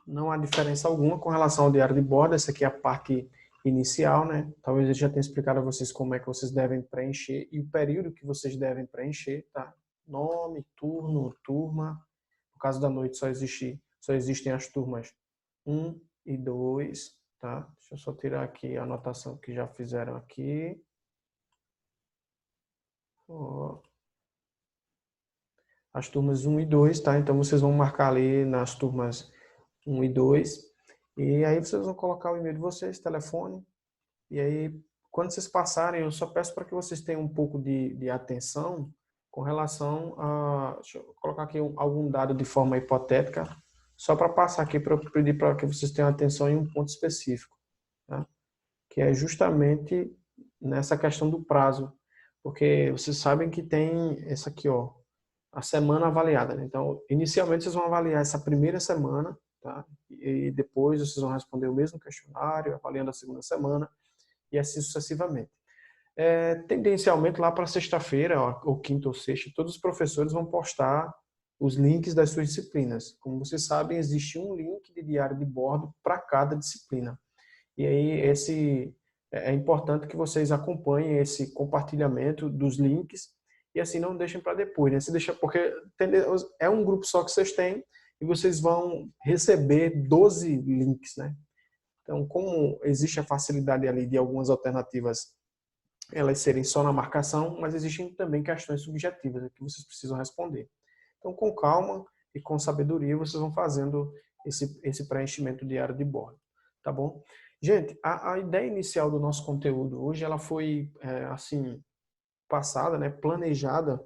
Não há diferença alguma com relação ao diário de bordo. Essa aqui é a parte inicial, né? Talvez eu já tenha explicado a vocês como é que vocês devem preencher e o período que vocês devem preencher, tá? Nome, turno, turma. No caso da noite só existem as turmas 1 e 2, tá? Deixa eu só tirar aqui a anotação que já fizeram aqui. Ó, as turmas 1 e 2, tá? Então vocês vão marcar ali nas turmas 1 e 2. E aí vocês vão colocar o e-mail de vocês, telefone. E aí, quando vocês passarem, eu só peço para que vocês tenham um pouco de atenção com relação a... Deixa eu colocar aqui algum dado de forma hipotética, só para passar aqui para pedir para que vocês tenham atenção em um ponto específico, tá? Que é justamente nessa questão do prazo. Porque vocês sabem que tem essa aqui, ó, a semana avaliada, né? Então, inicialmente vocês vão avaliar essa primeira semana, tá? E depois vocês vão responder o mesmo questionário, avaliando a segunda semana, e assim sucessivamente. Tendencialmente, lá para sexta-feira, ou quinta ou sexta, todos os professores vão postar os links das suas disciplinas. Como vocês sabem, existe um link de diário de bordo para cada disciplina. E aí é importante que vocês acompanhem esse compartilhamento dos links e assim não deixem para depois, né? Se deixa, porque é um grupo só que vocês têm e vocês vão receber 12 links, né? Então, como existe a facilidade ali de algumas alternativas elas serem só na marcação, mas existem também questões subjetivas que vocês precisam responder. Então, com calma e com sabedoria, vocês vão fazendo esse preenchimento diário de bordo, tá bom? Gente, a ideia inicial do nosso conteúdo hoje, ela foi, assim, passada, né, planejada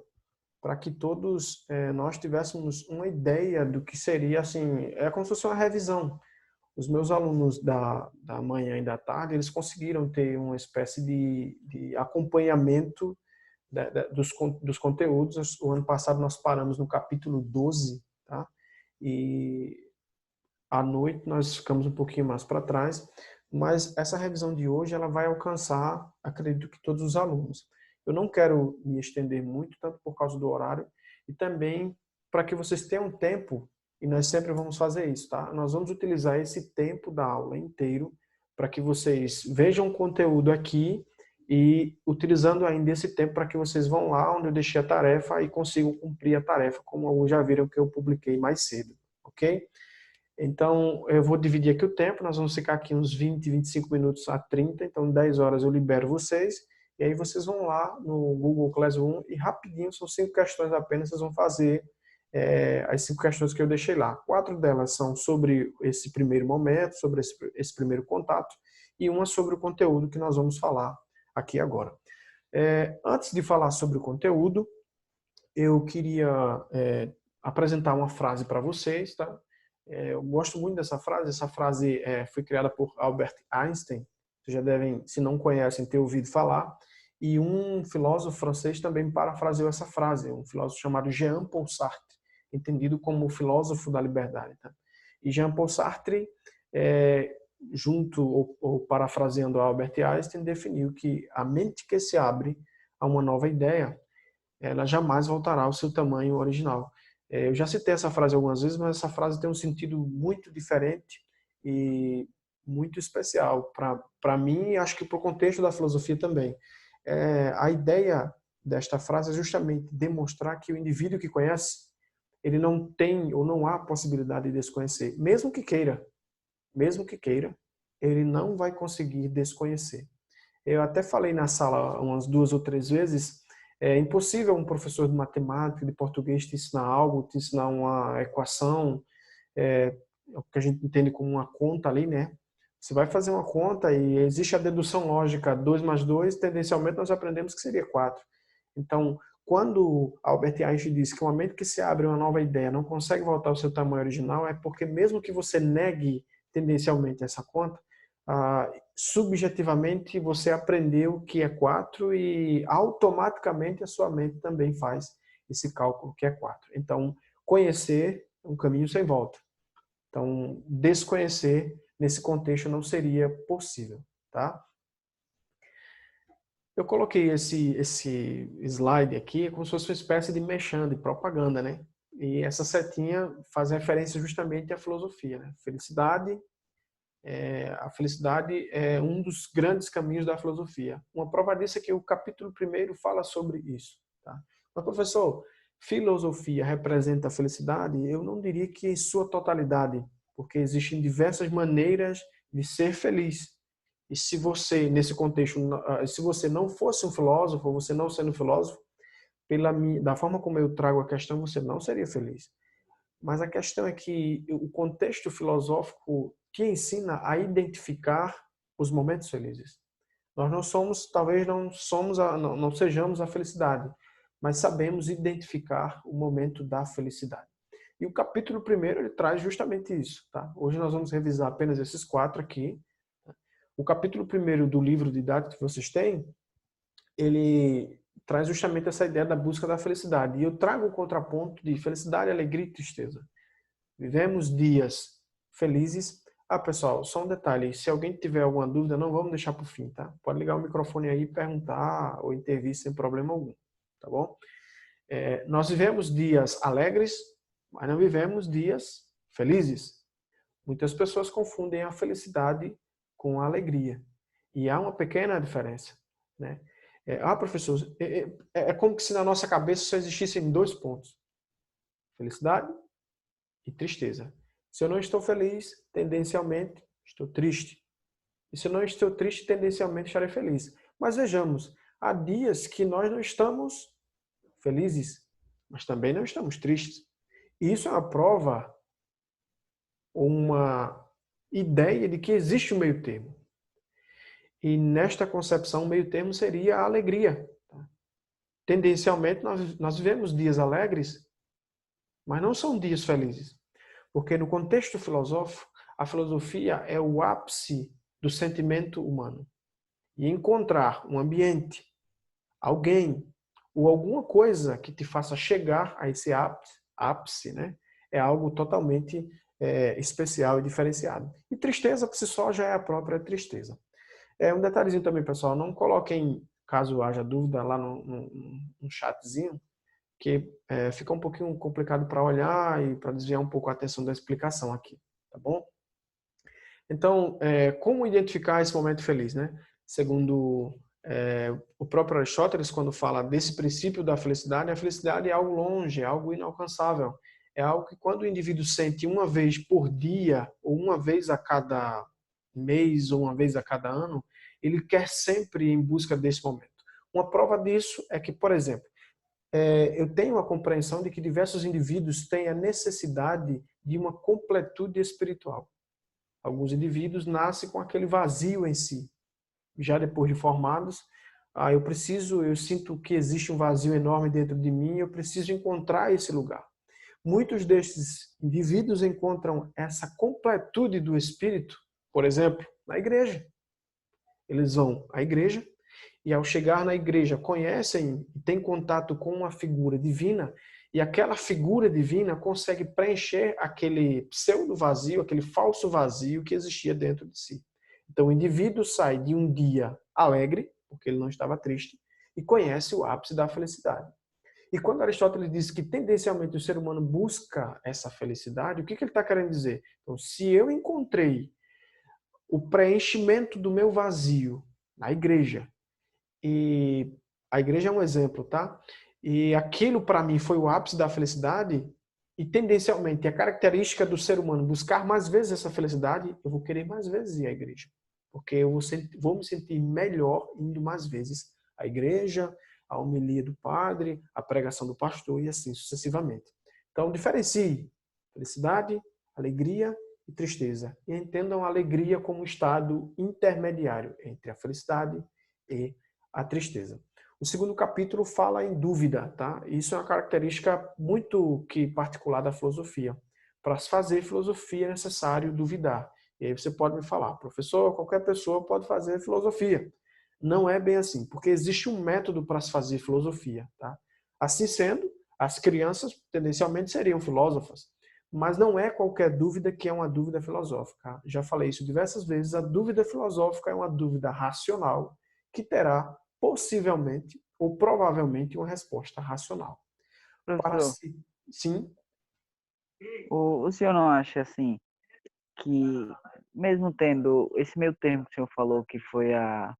para que todos nós tivéssemos uma ideia do que seria, assim, é como se fosse uma revisão. Os meus alunos da manhã e da tarde, eles conseguiram ter uma espécie de acompanhamento dos conteúdos. O ano passado nós paramos no capítulo 12, tá? E à noite nós ficamos um pouquinho mais para trás, mas essa revisão de hoje ela vai alcançar, acredito que todos os alunos. Eu não quero me estender muito, tanto por causa do horário, e também para que vocês tenham tempo, e nós sempre vamos fazer isso, tá? Nós vamos utilizar esse tempo da aula inteiro para que vocês vejam o conteúdo aqui e utilizando ainda esse tempo para que vocês vão lá onde eu deixei a tarefa e consigam cumprir a tarefa, como alguns já viram que eu publiquei mais cedo, ok? Então, eu vou dividir aqui o tempo, nós vamos ficar aqui uns 20, 25 minutos a 30, então 10 horas eu libero vocês, e aí vocês vão lá no Google Classroom e rapidinho, são 5 questões apenas, vocês vão fazer as 5 questões que eu deixei lá. 4 delas são sobre esse primeiro momento, sobre esse primeiro contato, e uma sobre o conteúdo que nós vamos falar aqui agora. Antes de falar sobre o conteúdo, eu queria apresentar uma frase para vocês, tá? Eu gosto muito dessa frase. Essa frase foi criada por Albert Einstein. Vocês já devem, se não conhecem, ter ouvido falar. E um filósofo francês também parafraseou essa frase, um filósofo chamado Jean-Paul Sartre, entendido como o filósofo da liberdade. Tá? E Jean-Paul Sartre, junto ou parafraseando Albert Einstein, definiu que a mente que se abre a uma nova ideia, ela jamais voltará ao seu tamanho original. Eu já citei essa frase algumas vezes, mas essa frase tem um sentido muito diferente e muito especial para mim e acho que para o contexto da filosofia também. A ideia desta frase é justamente demonstrar que o indivíduo que conhece, ele não tem ou não há possibilidade de desconhecer, mesmo que queira, ele não vai conseguir desconhecer. Eu até falei na sala umas 2 ou 3 vezes, é impossível um professor de matemática, de português te ensinar algo, te ensinar uma equação, o que a gente entende como uma conta ali, né? Você vai fazer uma conta e existe a dedução lógica 2 mais 2, tendencialmente nós aprendemos que seria 4. Então, quando Albert Einstein disse que uma mente que se abre a uma nova ideia não consegue voltar ao seu tamanho original, é porque mesmo que você negue tendencialmente essa conta, subjetivamente você aprendeu que é 4 e automaticamente a sua mente também faz esse cálculo que é 4. Então, conhecer é um caminho sem volta. Então, desconhecer nesse contexto não seria possível, tá? Eu coloquei esse slide aqui como se fosse uma espécie de merchan, de propaganda, né? E essa setinha faz referência justamente à filosofia, né? A felicidade é um dos grandes caminhos da filosofia. Uma prova disso é que o capítulo 1º fala sobre isso. Tá? Mas, professor, filosofia representa a felicidade? Eu não diria que em sua totalidade, porque existem diversas maneiras de ser feliz. E se você, nesse contexto, se você não fosse um filósofo, ou você não sendo filósofo, da forma como eu trago a questão, você não seria feliz. Mas a questão é que o contexto filosófico te ensina a identificar os momentos felizes. Nós não somos, talvez não sejamos a felicidade, mas sabemos identificar o momento da felicidade. E o capítulo 1º ele traz justamente isso, tá? Hoje nós vamos revisar apenas esses 4 aqui. O capítulo 1º do livro didático que vocês têm, ele traz justamente essa ideia da busca da felicidade. E eu trago o contraponto de felicidade, alegria e tristeza. Vivemos dias felizes. Ah, pessoal, só um detalhe. Se alguém tiver alguma dúvida, não vamos deixar para o fim, tá? Pode ligar o microfone aí, perguntar ou intervir sem problema algum, tá bom? Nós vivemos dias alegres, mas não vivemos dias felizes. Muitas pessoas confundem a felicidade com a alegria. E há uma pequena diferença, né? Professor, é como se na nossa cabeça só existissem 2 pontos. Felicidade e tristeza. Se eu não estou feliz, tendencialmente estou triste. E se eu não estou triste, tendencialmente estarei feliz. Mas vejamos, há dias que nós não estamos felizes, mas também não estamos tristes. E isso é uma prova, uma ideia de que existe um meio termo. E nesta concepção, o meio termo seria a alegria. Tendencialmente, nós vivemos dias alegres, mas não são dias felizes. Porque no contexto filosófico, a filosofia é o ápice do sentimento humano. E encontrar um ambiente, alguém ou alguma coisa que te faça chegar a esse ápice, né, é algo totalmente especial e diferenciado. E tristeza por si só já é a própria tristeza. Um detalhezinho também, pessoal, não coloquem, caso haja dúvida, lá no chatzinho, que fica um pouquinho complicado para olhar e para desviar um pouco a atenção da explicação aqui, tá bom? Então, como identificar esse momento feliz, né? Segundo o próprio Aristóteles, quando fala desse princípio da felicidade, a felicidade é algo longe, é algo inalcançável. É algo que quando o indivíduo sente uma vez por dia, ou uma vez a cada mês, ou uma vez a cada ano, ele quer sempre ir em busca desse momento. Uma prova disso é que, por exemplo, eu tenho a compreensão de que diversos indivíduos têm a necessidade de uma completude espiritual. Alguns indivíduos nascem com aquele vazio em si. Já depois de formados, eu sinto que existe um vazio enorme dentro de mim, eu preciso encontrar esse lugar. Muitos desses indivíduos encontram essa completude do espírito, por exemplo, na igreja. Eles vão à igreja e ao chegar na igreja conhecem e têm contato com uma figura divina e aquela figura divina consegue preencher aquele pseudo vazio, aquele falso vazio que existia dentro de si. Então o indivíduo sai de um dia alegre, porque ele não estava triste, e conhece o ápice da felicidade. E quando Aristóteles diz que tendencialmente o ser humano busca essa felicidade, o que ele está querendo dizer? Então, se eu encontrei o preenchimento do meu vazio na igreja, e a igreja é um exemplo, tá? E aquilo para mim foi o ápice da felicidade, e tendencialmente a característica do ser humano buscar mais vezes essa felicidade, eu vou querer mais vezes ir à igreja. Porque eu vou me sentir melhor indo mais vezes à igreja, a homilia do padre, a pregação do pastor e assim sucessivamente. Então, diferencie felicidade, alegria e tristeza. E entendam a alegria como um estado intermediário entre a felicidade e a tristeza. O segundo capítulo fala em dúvida, tá? Isso é uma característica muito particular da filosofia. Para se fazer filosofia é necessário duvidar. E aí você pode me falar, professor, qualquer pessoa pode fazer filosofia. Não é bem assim, porque existe um método para se fazer filosofia, tá? Assim sendo, as crianças tendencialmente seriam filósofas, mas não é qualquer dúvida que é uma dúvida filosófica. Já falei isso diversas vezes, a dúvida filosófica é uma dúvida racional que terá possivelmente ou provavelmente uma resposta racional. Professor, Sim. O senhor não acha assim que, mesmo tendo esse meio termo que o senhor falou, que foi a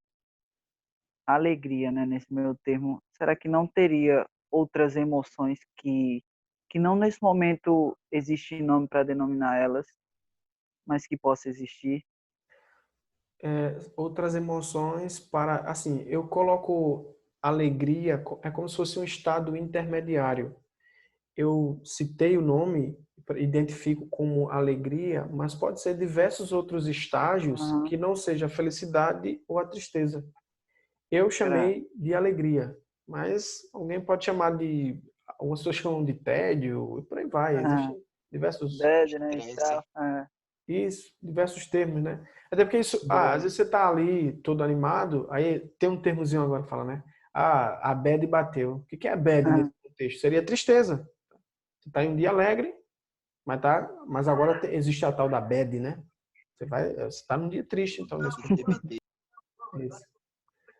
alegria, né, nesse meio termo, será que não teria outras emoções que não nesse momento existe nome para denominar elas, mas que possa existir? Outras emoções para, assim, eu coloco alegria, é como se fosse um estado intermediário. Eu citei o nome, identifico como alegria, mas pode ser diversos outros estágios Aham, que não seja a felicidade ou a tristeza. Eu será? chamei de alegria, mas alguém pode chamar de, algumas pessoas chamam de tédio, e por aí vai. Aham, Existem diversos, bad, né, e Estresse. tal. É. isso, diversos termos, né? Até porque isso, às Boa. vezes você tá ali todo animado, aí tem um termozinho agora que fala, né? Ah, a bad bateu. O que que é bad nesse Aham, contexto? Seria tristeza. Você tá em um dia alegre, mas agora existe a tal da bad, né? Você tá num dia triste, então, nesse contexto. TBT. Isso,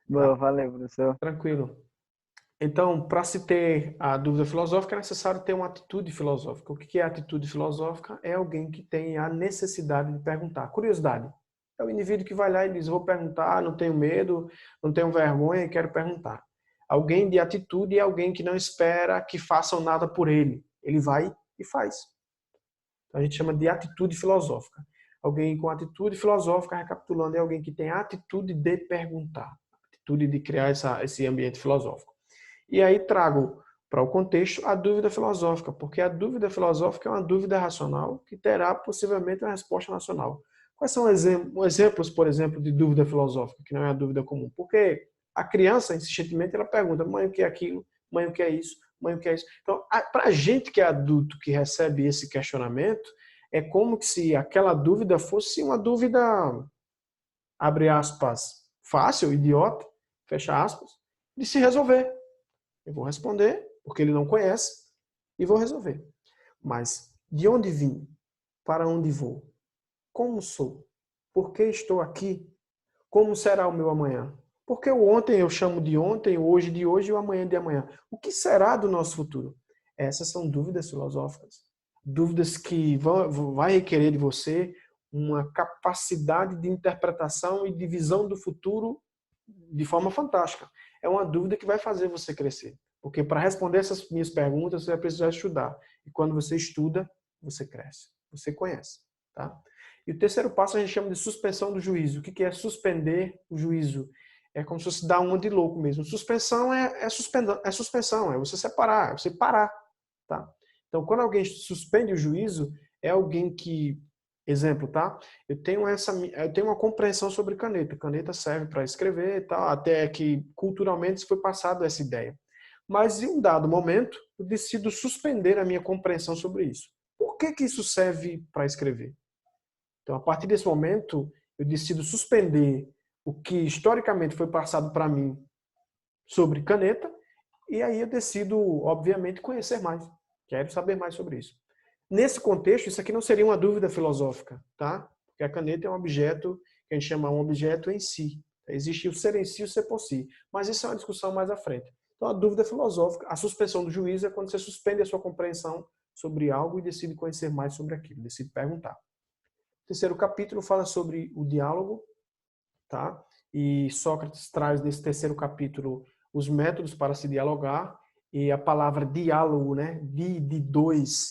boa, tá? valeu, professor. Tranquilo. Então, para se ter a dúvida filosófica, é necessário ter uma atitude filosófica. O que é atitude filosófica? É alguém que tem a necessidade de perguntar. Curiosidade. É o indivíduo que vai lá e diz: vou perguntar, não tenho medo, não tenho vergonha e quero perguntar. Alguém de atitude é alguém que não espera que façam nada por ele. Ele vai e faz. Então, a gente chama de atitude filosófica. Alguém com atitude filosófica, recapitulando, é alguém que tem a atitude de perguntar, a atitude de criar esse ambiente filosófico. E aí trago para o contexto a dúvida filosófica, porque a dúvida filosófica é uma dúvida racional que terá possivelmente uma resposta racional. Quais são exemplos, por exemplo, de dúvida filosófica, que não é a dúvida comum? Porque a criança, insistentemente, ela pergunta: mãe, o que é aquilo? Mãe, o que é isso? Mãe, o que é isso? Então, para a gente que é adulto, que recebe esse questionamento, é como se aquela dúvida fosse uma dúvida, abre aspas, fácil, idiota, fecha aspas, de se resolver. Eu vou responder, porque ele não conhece, e vou resolver. Mas de onde vim? Para onde vou? Como sou? Por que estou aqui? Como será o meu amanhã? Porque o ontem eu chamo de ontem, o hoje de hoje e o amanhã de amanhã. O que será do nosso futuro? Essas são dúvidas filosóficas. Dúvidas que vai requerer de você uma capacidade de interpretação e de visão do futuro de forma fantástica. É uma dúvida que vai fazer você crescer. Porque para responder essas minhas perguntas, você vai precisar estudar. E quando você estuda, você cresce. Você conhece. Tá? E o terceiro passo a gente chama de suspensão do juízo. O que é suspender o juízo? É como se fosse dar uma de louco mesmo. Suspensão é suspensão, é você separar, é você parar. Tá? Então, quando alguém suspende o juízo, é alguém que, exemplo, tá? Eu tenho uma compreensão sobre caneta. Caneta serve para escrever e tal, até que culturalmente foi passado essa ideia. Mas em um dado momento, eu decido suspender a minha compreensão sobre isso. Por que que isso serve para escrever? Então, a partir desse momento, eu decido suspender o que historicamente foi passado para mim sobre caneta, e aí eu decido, obviamente, conhecer mais. Quero saber mais sobre isso. Nesse contexto, isso aqui não seria uma dúvida filosófica, tá? Porque a caneta é um objeto que a gente chama um objeto em si. Existe o ser em si e o ser por si. Mas isso é uma discussão mais à frente. Então, a dúvida filosófica, a suspensão do juízo é quando você suspende a sua compreensão sobre algo e decide conhecer mais sobre aquilo, decide perguntar. O terceiro capítulo fala sobre o diálogo, tá? E Sócrates traz nesse terceiro capítulo os métodos para se dialogar e a palavra diálogo, né? De dois,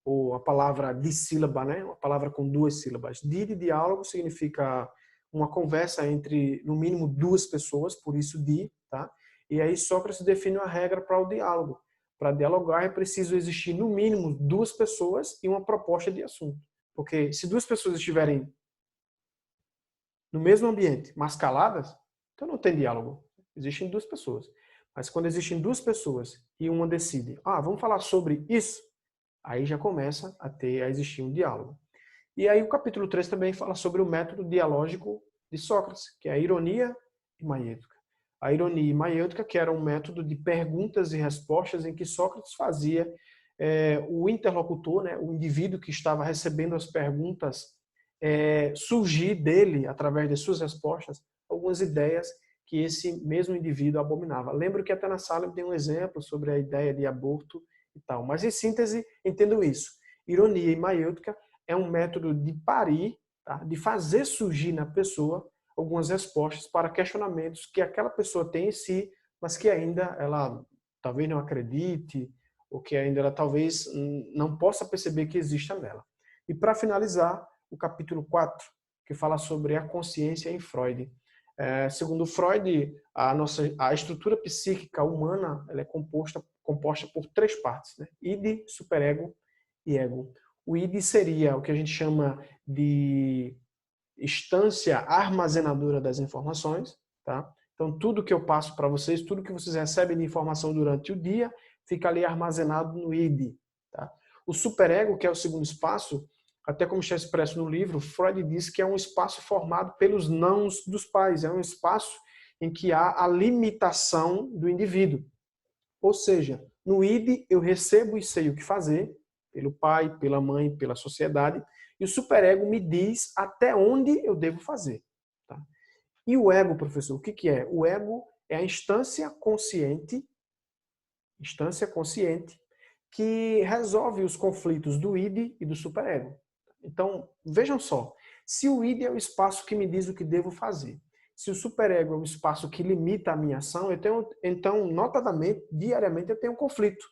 ou a palavra dissílaba, né? Uma palavra com duas sílabas. De diálogo significa uma conversa entre, no mínimo, duas pessoas, por isso de, tá? E aí Sócrates define uma regra para o diálogo. Para dialogar é preciso existir, no mínimo, duas pessoas e uma proposta de assunto. Porque se duas pessoas estiverem no mesmo ambiente, mas caladas, então não tem diálogo. Existem duas pessoas. Mas quando existem duas pessoas e uma decide, vamos falar sobre isso, aí já começa a existir um diálogo. E aí o capítulo 3 também fala sobre o método dialógico de Sócrates, que é a ironia e maiêutica. A ironia e maiêutica, que era um método de perguntas e respostas em que Sócrates fazia o interlocutor, né, o indivíduo que estava recebendo as perguntas, surgir dele, através de suas respostas, algumas ideias que esse mesmo indivíduo abominava. Lembro que até na sala tem um exemplo sobre a ideia de aborto e tal. Mas, em síntese, entendo isso. ironia e maiêutica é um método de parir, tá? De fazer surgir na pessoa algumas respostas para questionamentos que aquela pessoa tem em si, mas que ainda ela talvez não acredite, ou que ainda ela talvez não possa perceber que exista nela. E para finalizar, o capítulo 4, que fala sobre a consciência em Freud. Segundo Freud, a estrutura psíquica humana ela é composta por 3 partes, né? Id, superego e ego. O id seria o que a gente chama de instância armazenadora das informações, tá? Então, tudo que eu passo para vocês, tudo que vocês recebem de informação durante o dia, fica ali armazenado no id, tá? O superego, que é o segundo espaço, até como está expresso no livro, Freud diz que é um espaço formado pelos nãos dos pais, é um espaço em que há a limitação do indivíduo. Ou seja, no id eu recebo e sei o que fazer, pelo pai, pela mãe, pela sociedade, e o superego me diz até onde eu devo fazer. Tá? E o ego, professor, o que é? O ego é a instância consciente que resolve os conflitos do id e do superego. Então, vejam só, se o id é o espaço que me diz o que devo fazer, se o superego é o espaço que limita a minha ação, então, notadamente, diariamente, eu tenho um conflito.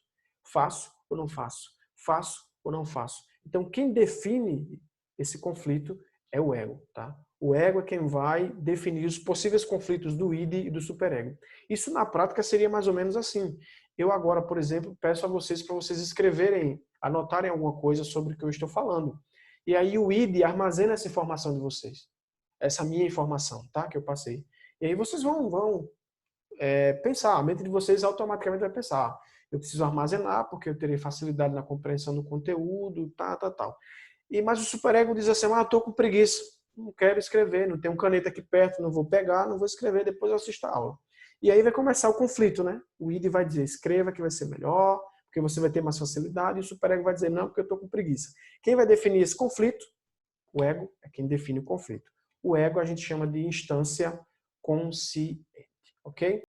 Faço ou não faço? Faço ou não faço? Então, quem define esse conflito é o ego, tá? O ego é quem vai definir os possíveis conflitos do id e do superego. Isso, na prática, seria mais ou menos assim. Eu agora, por exemplo, peço a vocês para vocês escreverem, anotarem alguma coisa sobre o que eu estou falando. E aí o id armazena essa informação de vocês. Essa minha informação, tá? Que eu passei. E aí vocês vão pensar. A mente de vocês automaticamente vai pensar. Eu preciso armazenar porque eu terei facilidade na compreensão do conteúdo, tal. Mas o superego diz assim, eu estou com preguiça. Não quero escrever, não tenho caneta aqui perto, não vou pegar, não vou escrever, depois eu assisto a aula. E aí vai começar o conflito, né? O id vai dizer, escreva que vai ser melhor, porque você vai ter mais facilidade, e o superego vai dizer, não, porque eu estou com preguiça. Quem vai definir esse conflito? O ego é quem define o conflito. O ego a gente chama de instância consciente, ok?